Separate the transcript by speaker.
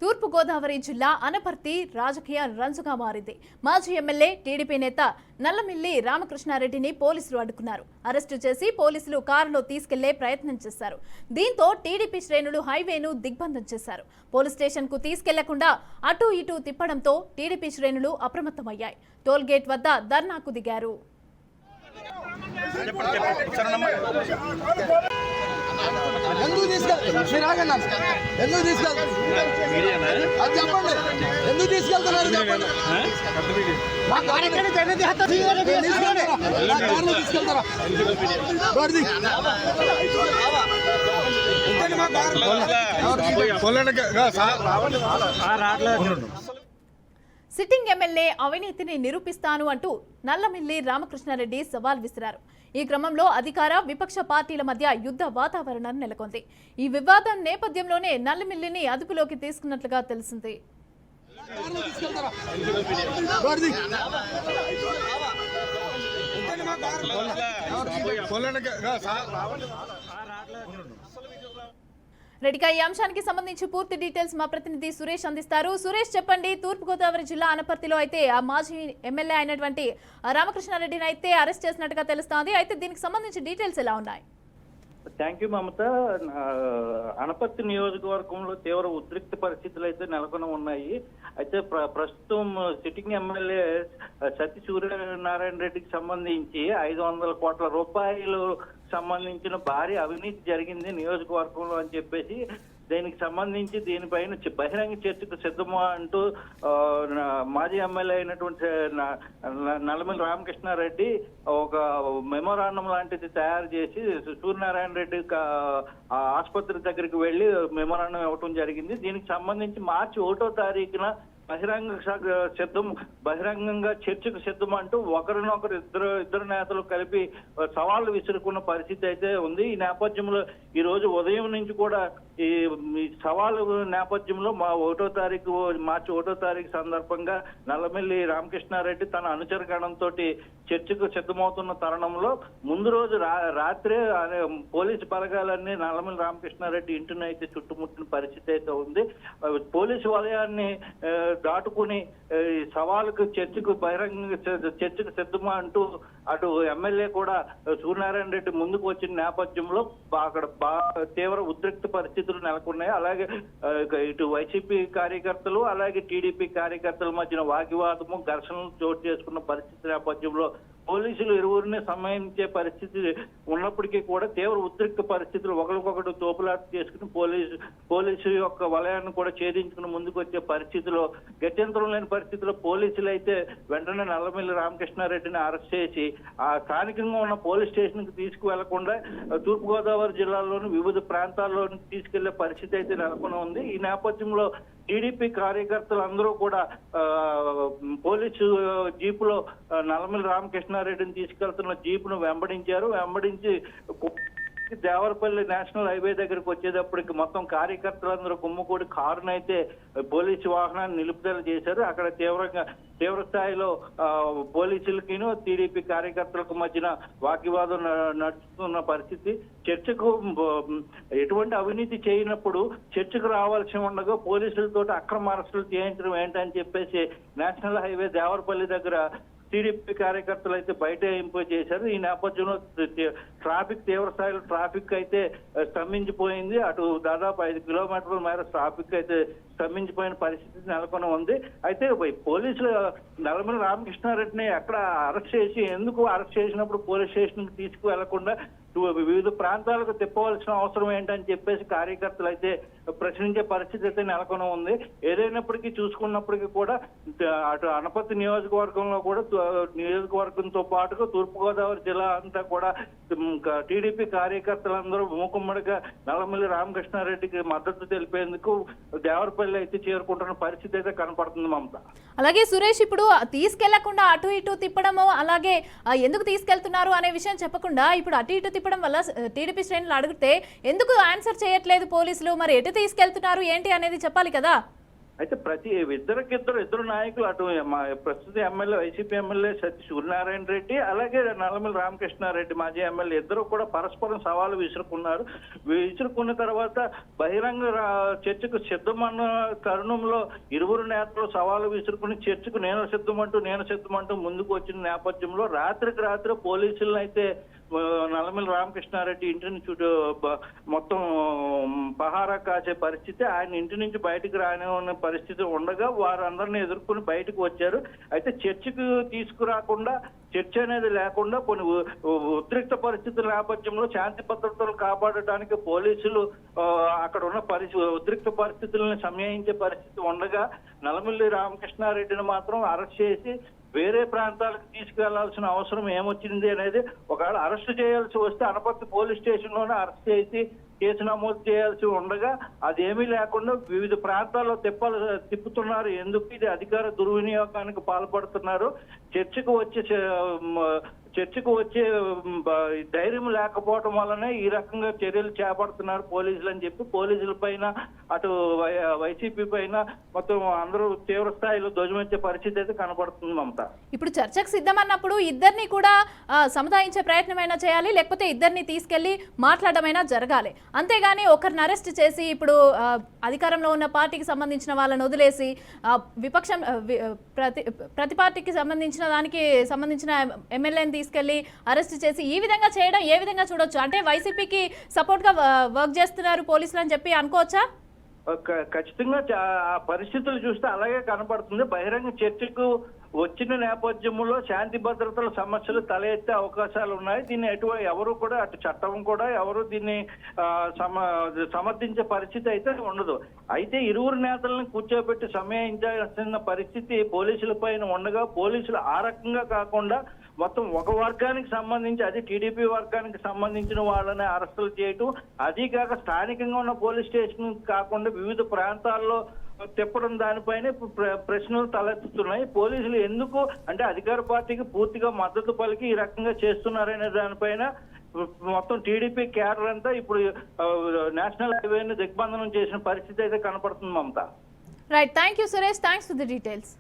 Speaker 1: తూర్పు గోదావరి జిల్లా అనపర్తి రాజకీయ రంజుగా మారింది. మాజీ ఎమ్మెల్యే టీడీపీ నేత నల్లమిల్లి రామకృష్ణారెడ్డిని పోలీసులు అడ్డుకున్నారు. అరెస్టు చేసి పోలీసులు కారులో తీసుకెళ్లే ప్రయత్నం చేశారు. దీంతో టీడీపీ శ్రేణులు హైవేను దిగ్బంధం చేశారు. పోలీస్ స్టేషన్ కు తీసుకెళ్లకుండా అటు ఇటు తిప్పడంతో టీడీపీ శ్రేణులు అప్రమత్తమయ్యాయి. టోల్ గేట్ వద్ద ధర్నాకు దిగారు.
Speaker 2: ఎందుకు తీసుకెళ్తున్నారు
Speaker 1: సిట్టింగ్ ఎమ్మెల్యే అవినీతిని నిరూపిస్తాను అంటూ నల్లమిల్లి రామకృష్ణారెడ్డి సవాల్ విసిరారు. ఈ క్రమంలో అధికార విపక్ష పార్టీల మధ్య యుద్ధ వాతావరణం నెలకొంది. ఈ వివాదం నేపథ్యంలోనే నల్లమిల్లిని అదుపులోకి తీసుకున్నట్లుగా తెలిసింది. రెడ్డిగా ఈ అంశానికి సంబంధించి పూర్తి డీటెయిల్స్ మా ప్రతినిధి సురేష్ అందిస్తారు. సురేష్, చెప్పండి. తూర్పుగోదావరి జిల్లా అనపర్తిలో అయితే ఆ మాజీ ఎమ్మెల్యే అయినటువంటి రామకృష్ణారెడ్డిని అయితే అరెస్ట్ చేసినట్టుగా తెలుస్తోంది. అయితే దీనికి సంబంధించి డీటెయిల్స్ ఎలా ఉన్నాయి?
Speaker 3: థ్యాంక్ యూ మమత. అనపర్తి నియోజకవర్గంలో తీవ్ర ఉద్రిక్త పరిస్థితులు అయితే నెలకొని ఉన్నాయి. అయితే ప్రస్తుతం సిట్టింగ్ ఎమ్మెల్యే సత్య సూర్యనారాయణ రెడ్డికి సంబంధించి 500 కోట్ల రూపాయలు సంబంధించిన భారీ అవినీతి జరిగింది నియోజకవర్గంలో అని చెప్పేసి దీనికి సంబంధించి దీనిపైన బహిరంగ చర్చకు సిద్ధమా అంటూ మాజీ ఎమ్మెల్యే అయినటువంటి నల్లమిల్లి రామకృష్ణారెడ్డి ఒక మెమోరాండం లాంటిది తయారు చేసి సూర్యనారాయణ రెడ్డి ఆసుపత్రి దగ్గరికి వెళ్లి మెమోరాండం ఇవ్వటం జరిగింది. దీనికి సంబంధించి మార్చి 1వ తారీఖున బహిరంగంగా చర్చకు సిద్ధం అంటూ ఒకరినొకరు ఇద్దరు నేతలు కలిపి సవాళ్లు విసురుకున్న పరిస్థితి అయితే ఉంది. ఈ నేపథ్యంలో ఈ రోజు ఉదయం నుంచి కూడా ఈ సవాలు నేపథ్యంలో మార్చి 1వ తారీఖు సందర్భంగా నల్లమిల్లి రామకృష్ణారెడ్డి తన అనుచరగణంతో చర్చకు సిద్ధమవుతున్న తరుణంలో ముందు రోజు రాత్రే పోలీసు బలగాలన్నీ నల్లమిల్లి రామకృష్ణారెడ్డి ఇంటిని అయితే చుట్టుముట్టిన పరిస్థితి అయితే ఉంది. పోలీసు వలయాన్ని దాటుకుని సవాలుకు చర్చకు సిద్ధమా అంటూ అటు ఎమ్మెల్యే కూడా సూర్యనారాయణ రెడ్డి ముందుకు వచ్చిన నేపథ్యంలో అక్కడ తీవ్ర ఉద్రిక్త పరిస్థితులు నెలకొన్నాయి. అలాగే ఇటు వైసీపీ కార్యకర్తలు అలాగే టీడీపీ కార్యకర్తల మధ్యన వాగ్వివాదము ఘర్షణలు చోటు చేసుకున్న పరిస్థితి నేపథ్యంలో పోలీసులు ఇరువురిని సంబంధించే పరిస్థితి ఉన్నప్పటికీ కూడా తీవ్ర ఉద్రిక్త పరిస్థితులు ఒకరికొకరు తోపులాట చేసుకుని పోలీసు యొక్క వలయాన్ని కూడా ఛేదించుకుని ముందుకు వచ్చే పరిస్థితిలో గత్యంతరం లేని పరిస్థితిలో పోలీసులు అయితే వెంటనే నల్లమిల్లి రామకృష్ణారెడ్డిని అరెస్ట్ చేసి ఆ స్థానికంగా ఉన్న పోలీస్ స్టేషన్ కి తీసుకువెళ్లకుండా తూర్పుగోదావరి జిల్లాలోని వివిధ ప్రాంతాల్లోని తీసుకెళ్లే పరిస్థితి అయితే నెలకొని ఉంది. ఈ నేపథ్యంలో టీడీపీ కార్యకర్తలు అందరూ కూడా పోలీసు జీపులో నల్లమిల్లి రామకృష్ణారెడ్డిని తీసుకెళ్తున్న జీపును వెంబడించి దేవరపల్లి నేషనల్ హైవే దగ్గరికి వచ్చేటప్పటికి మొత్తం కార్యకర్తలందరూ గుమ్మకూడి కారునైతే పోలీసు వాహనాన్ని నిలుపుదల చేశారు. అక్కడ తీవ్ర స్థాయిలో పోలీసులకిను టీడీపీ కార్యకర్తలకు మధ్యన వాగ్వివాదం నడుస్తున్న పరిస్థితి. చర్చకు ఎటువంటి అవినీతి చేయనప్పుడు చర్చకు రావాల్సి ఉండగా పోలీసులతో అక్రమ అరెస్టులు చేయించడం ఏంటని చెప్పేసి నేషనల్ హైవే దేవరపల్లి దగ్గర టీడీపీ కార్యకర్తలు అయితే బయట ఇంపోజ్ చేశారు. ఈ నేపథ్యంలో తీవ్ర స్థాయిలో ట్రాఫిక్ అయితే స్తంభించిపోయింది. అటు దాదాపు 5 కిలోమీటర్ల మేర ట్రాఫిక్ అయితే స్తంభించిపోయిన పరిస్థితి నెలకొని ఉంది. అయితే పోలీసులు నల్లమిల్లి రామకృష్ణారెడ్డిని ఎక్కడ ఎందుకు అరెస్ట్ చేసినప్పుడు పోలీస్ స్టేషన్ కి తీసుకువెళ్లకుండా వివిధ ప్రాంతాలకు తిప్పవలసిన అవసరం ఏంటని చెప్పేసి కార్యకర్తలు అయితే ప్రశ్నించే పరిస్థితి అయితే నెలకొని ఉంది. ఏదైనప్పటికీ చూసుకున్నప్పటికీ కూడా అటు అనపర్తి నియోజకవర్గంతో పాటుగా తూర్పుగోదావరి జిల్లా అంతా కూడా టీడీపీ కార్యకర్తలందరూ మూకుమ్మడిగా నల్లమిల్లి రామకృష్ణారెడ్డికి మద్దతు తెలిపేందుకు దేవరపల్లి అయితే చేరుకుంటున్న పరిస్థితి అయితే కనపడుతుంది మమత.
Speaker 1: అలాగే సురేష్, ఇప్పుడు తీసుకెళ్లకుండా అటు ఇటు తిప్పడము, అలాగే ఎందుకు తీసుకెళ్తున్నారు అనే విషయం చెప్పకుండా ఇప్పుడు అటు ఇటు తిప్పడం వల్ల టీడీపీ శ్రేణులు అడిగితే ఎందుకు ఆన్సర్ చేయట్లేదు పోలీసులు? మరి ఎటు తీసుకెళ్తున్నారు ఏంటి అనేది చెప్పాలి కదా.
Speaker 3: అయితే ఇద్దరు నాయకులు అటు మా ప్రస్తుత MLA YCP MLA Suryanarayana Reddy అలాగే నల్లమల్లి రామకృష్ణారెడ్డి మాజీ ఎమ్మెల్యే ఇద్దరు కూడా పరస్పరం సవాలు విసురుకున్న తర్వాత బహిరంగ చర్చకు సిద్ధమన్న తరుణంలో ఇరువురు నేతలు సవాలు విసురుకుని చర్చకు నేను సిద్ధమంటూ ముందుకు వచ్చిన నేపథ్యంలో రాత్రికి రాత్రి పోలీసులను అయితే నల్లమల్లి రామకృష్ణారెడ్డి ఇంటిని చుట్టూ మొత్తం పహారా కాసే పరిస్థితి, ఆయన ఇంటి నుంచి బయటకు రాని పరిస్థితి ఉండగా వారందరినీ ఎదుర్కొని బయటకు వచ్చారు. అయితే చర్చకు తీసుకురాకుండా చర్చ అనేది లేకుండా కొన్ని ఉద్రిక్త పరిస్థితుల నేపథ్యంలో శాంతి భద్రతలు కాపాడటానికి పోలీసులు అక్కడ ఉన్న ఉద్రిక్త పరిస్థితులను సమయించే పరిస్థితి ఉండగా నల్లమల్లి రామకృష్ణారెడ్డిని మాత్రం అరెస్ట్ చేసి వేరే ప్రాంతాలకు తీసుకెళ్లాల్సిన అవసరం ఏమొచ్చింది అనేది, ఒకవేళ అరెస్ట్ చేయాల్సి వస్తే అనపర్తి పోలీస్ స్టేషన్ లోనే అరెస్ట్ చేసి కేసు నమోదు చేయాల్సి ఉండగా అదేమీ లేకుండా వివిధ ప్రాంతాల్లో తిప్పుతున్నారు. ఎందుకు? ఇది అధికార దుర్వినియోగానికి పాల్పడుతున్నారు. చర్చకు వచ్చే ధైర్యం లేకపోవడం వల్లనే ఈ రకంగా చర్యలు చేపడుతున్నారు పోలీసులు అని చెప్పి పోలీసుల పైన అటు వైసీపీ పైన మొత్తం అందరూ తీవ్ర స్థాయిలో ధ్వజమెత్తే పరిస్థితి అయితే కనబడుతుంది మమత.
Speaker 1: ఇప్పుడు చర్చకు సిద్ధమన్నప్పుడు ఇద్దరిని కూడా సముదాయించే ప్రయత్నమైనా చేయాలి, లేకపోతే ఇద్దరిని తీసుకెళ్లి మాట్లాడమైనా జరగాలి. అంతేగాని ఒకరిని అరెస్ట్ చేసి ఇప్పుడు అధికారంలో ఉన్న పార్టీకి సంబంధించిన వాళ్ళని వదిలేసి విపక్షం ప్రతి పార్టీకి సంబంధించిన ఎమ్మెల్యేని తీసుకెళ్లి అరెస్ట్ చేసి ఈ విధంగా చేయడం ఏ విధంగా చూడొచ్చు? అంటే వైసీపీకి సపోర్ట్ గా వర్క్ చేస్తున్నారు పోలీసులు అని చెప్పి అనుకోవచ్చా?
Speaker 3: ఖచ్చితంగా ఆ పరిస్థితులు చూస్తే అలాగే కనబడుతుంది. బహిరంగ చర్చకు వచ్చిన నేపథ్యంలో శాంతి భద్రతల సమస్యలు తల ఎత్తే అవకాశాలు ఉన్నాయి. దీన్ని ఎవరు కూడా అటు చట్టం కూడా ఎవరు దీన్ని సమర్థించే పరిస్థితి అయితే ఉండదు. అయితే ఇరువురు నేతలను కూర్చోబెట్టి సమయించాల్సిన పరిస్థితి పోలీసుల పైన ఉండగా పోలీసులు ఆ రకంగా కాకుండా మొత్తం ఒక వర్గానికి సంబంధించి, అది టీడీపీ వర్గానికి సంబంధించిన వాళ్ళని అరెస్టులు చేయటం, అది కాక స్థానికంగా ఉన్న పోలీస్ స్టేషన్ కాకుండా వివిధ ప్రాంతాల్లో తిప్పడం, దానిపైనే ప్రశ్నలు తలెత్తుతున్నాయి. పోలీసులు ఎందుకు అంటే అధికార పార్టీకి పూర్తిగా మద్దతు పలికి ఈ రకంగా చేస్తున్నారనే దానిపైన మొత్తం టీడీపీ క్యాడర్ అంతా ఇప్పుడు నేషనల్ హైవేని దిగ్బంధనం చేసిన పరిస్థితి అయితే కనపడుతుంది Mamata.
Speaker 1: Right, thank you Suresh, thanks for the details.